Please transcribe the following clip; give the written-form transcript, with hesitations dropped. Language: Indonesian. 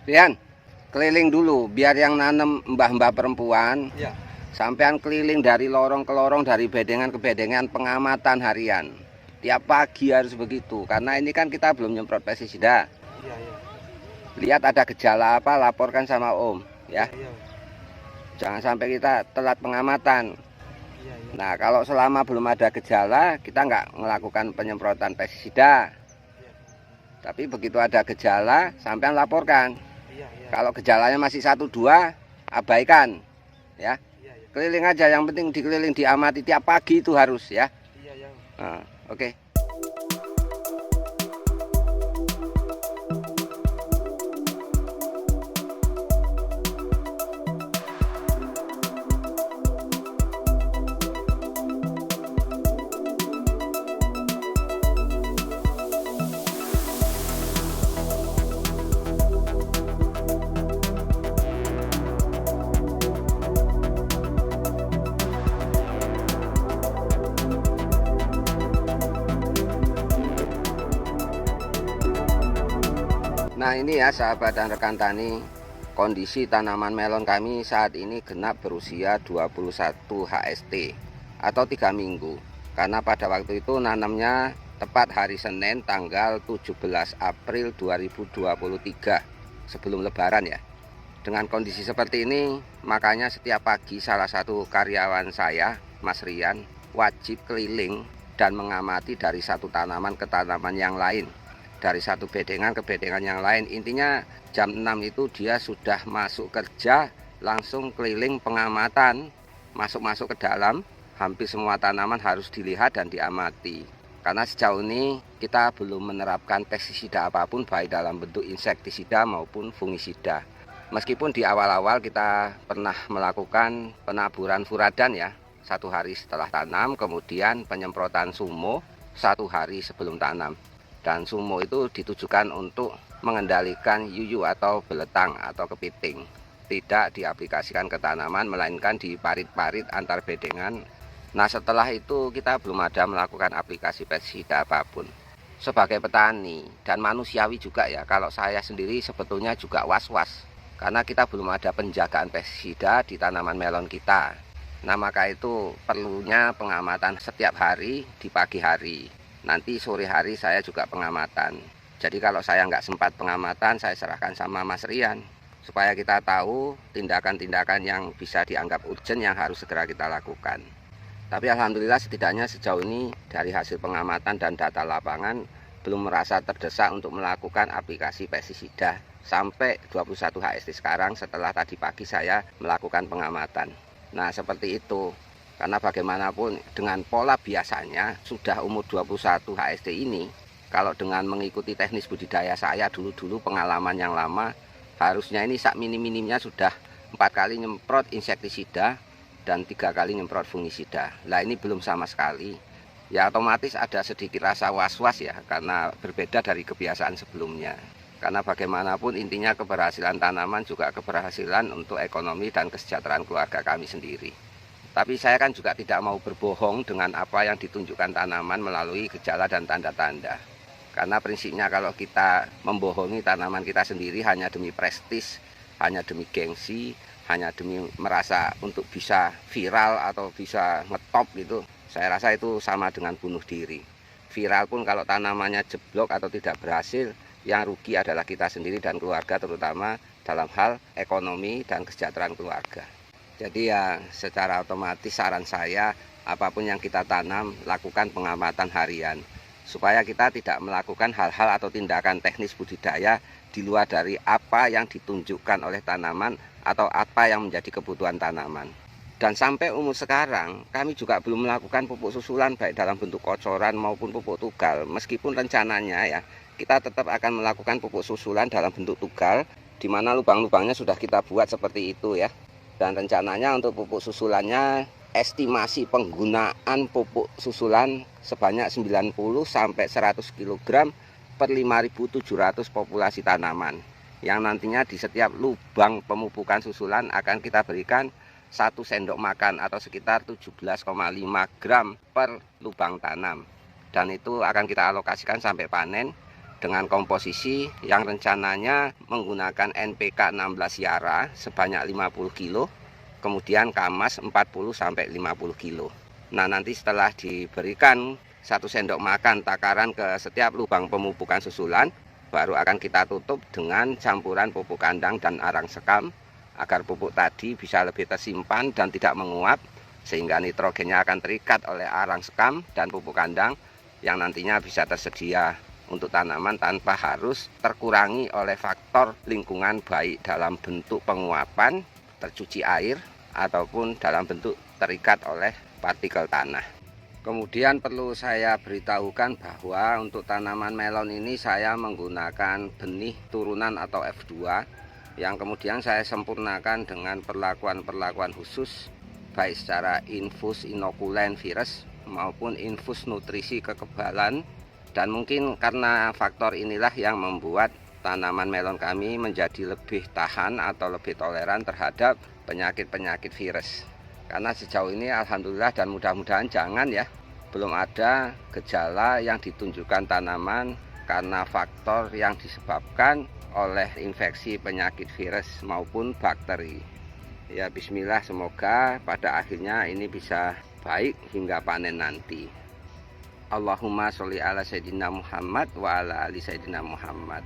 Rian, keliling dulu biar yang nanem mbah-mbah perempuan. Iya. Sampean keliling dari lorong ke lorong, dari bedengan ke bedengan, pengamatan harian. Tiap pagi harus begitu, karena ini kan kita belum nyemprot pestisida. Iya, iya. Lihat ada gejala apa, laporkan sama Om, ya. Iya, Jangan sampai kita telat pengamatan. iya, iya. Nah, kalau selama belum ada gejala, kita nggak melakukan penyemprotan pestisida. Iya. Tapi begitu ada gejala, sampean laporkan. Iya, iya. Kalau gejalanya masih 1-2, abaikan, ya. Iya, iya. Keliling aja, yang penting dikeliling, diamati tiap pagi itu harus, ya. Iya, iya. Nah, oke. Nah, ini ya sahabat dan rekan tani, kondisi tanaman melon kami saat ini genap berusia 21 HST atau 3 minggu. Karena pada waktu itu nanamnya tepat hari Senin tanggal 17 April 2023 sebelum lebaran ya. Dengan kondisi seperti ini, makanya setiap pagi salah satu karyawan saya, Mas Rian, wajib keliling dan mengamati dari satu tanaman ke tanaman yang lain, dari satu bedengan ke bedengan yang lain. Intinya jam 6 itu dia sudah masuk kerja, langsung keliling pengamatan, masuk-masuk ke dalam. Hampir semua tanaman harus dilihat dan diamati. Karena sejauh ini kita belum menerapkan pestisida apapun, baik dalam bentuk insektisida maupun fungisida. Meskipun di awal-awal kita pernah melakukan penaburan furadan ya, 1 hari setelah tanam, kemudian penyemprotan sumo 1 hari sebelum tanam. Dan sumo itu ditujukan untuk mengendalikan yuyu atau beletang atau kepiting. Tidak diaplikasikan ke tanaman, melainkan di parit-parit antar bedengan. Nah, setelah itu kita belum ada melakukan aplikasi pestisida apapun. Sebagai petani dan manusiawi juga ya, kalau saya sendiri sebetulnya juga was-was. Karena kita belum ada penjagaan pestisida di tanaman melon kita. Nah, maka itu perlunya pengamatan setiap hari di pagi hari. Nanti sore hari saya juga pengamatan. Jadi kalau saya nggak sempat pengamatan, saya serahkan sama Mas Rian. Supaya kita tahu tindakan-tindakan yang bisa dianggap urgent yang harus segera kita lakukan. Tapi alhamdulillah setidaknya sejauh ini dari hasil pengamatan dan data lapangan belum merasa terdesak untuk melakukan aplikasi pestisida. Sampai 21 HST sekarang setelah tadi pagi saya melakukan pengamatan. Nah, seperti itu. Karena bagaimanapun dengan pola biasanya sudah umur 21 HST ini, kalau dengan mengikuti teknis budidaya saya dulu-dulu pengalaman yang lama, harusnya ini sak minim-minimnya sudah 4 kali nyemprot insektisida dan 3 kali nyemprot fungisida. Lah ini belum sama sekali. Ya otomatis ada sedikit rasa was-was ya, karena berbeda dari kebiasaan sebelumnya. Karena bagaimanapun intinya keberhasilan tanaman juga keberhasilan untuk ekonomi dan kesejahteraan keluarga kami sendiri. Tapi saya kan juga tidak mau berbohong dengan apa yang ditunjukkan tanaman melalui gejala dan tanda-tanda. Karena prinsipnya kalau kita membohongi tanaman kita sendiri hanya demi prestis, hanya demi gengsi, hanya demi merasa untuk bisa viral atau bisa ngetop gitu, saya rasa itu sama dengan bunuh diri. Viral pun kalau tanamannya jeblok atau tidak berhasil, yang rugi adalah kita sendiri dan keluarga, terutama dalam hal ekonomi dan kesejahteraan keluarga. Jadi ya secara otomatis saran saya, apapun yang kita tanam, lakukan pengamatan harian. Supaya kita tidak melakukan hal-hal atau tindakan teknis budidaya di luar dari apa yang ditunjukkan oleh tanaman atau apa yang menjadi kebutuhan tanaman. Dan sampai umur sekarang, kami juga belum melakukan pupuk susulan baik dalam bentuk kocoran maupun pupuk tugal. Meskipun rencananya ya, kita tetap akan melakukan pupuk susulan dalam bentuk tugal, di mana lubang-lubangnya sudah kita buat seperti itu ya. Dan rencananya untuk pupuk susulannya, estimasi penggunaan pupuk susulan sebanyak 90 sampai 100 kg per 5.700 populasi tanaman. Yang nantinya di setiap lubang pemupukan susulan akan kita berikan 1 sendok makan atau sekitar 17,5 gram per lubang tanam. Dan itu akan kita alokasikan sampai panen. dengan komposisi yang rencananya menggunakan NPK 16 Yara sebanyak 50 kilo, kemudian Kamas 40-50 kilo. Nah, nanti setelah diberikan 1 sendok makan takaran ke setiap lubang pemupukan susulan, baru akan kita tutup dengan campuran pupuk kandang dan arang sekam agar pupuk tadi bisa lebih tersimpan dan tidak menguap, sehingga nitrogennya akan terikat oleh arang sekam dan pupuk kandang yang nantinya bisa tersedia untuk tanaman tanpa harus terkurangi oleh faktor lingkungan, baik dalam bentuk penguapan, tercuci air, ataupun dalam bentuk terikat oleh partikel tanah. Kemudian perlu saya beritahukan bahwa untuk tanaman melon ini saya menggunakan benih turunan atau F2 yang kemudian saya sempurnakan dengan perlakuan-perlakuan khusus, baik secara infus inokulen virus maupun infus nutrisi kekebalan. Dan mungkin karena faktor inilah yang membuat tanaman melon kami menjadi lebih tahan atau lebih toleran terhadap penyakit-penyakit virus. Karena sejauh ini alhamdulillah dan mudah-mudahan jangan ya, belum ada gejala yang ditunjukkan tanaman karena faktor yang disebabkan oleh infeksi penyakit virus maupun bakteri. Ya bismillah, semoga pada akhirnya ini bisa baik hingga panen nanti. Allahumma sholli ala Sayyidina Muhammad wa ala ali Sayyidina Muhammad.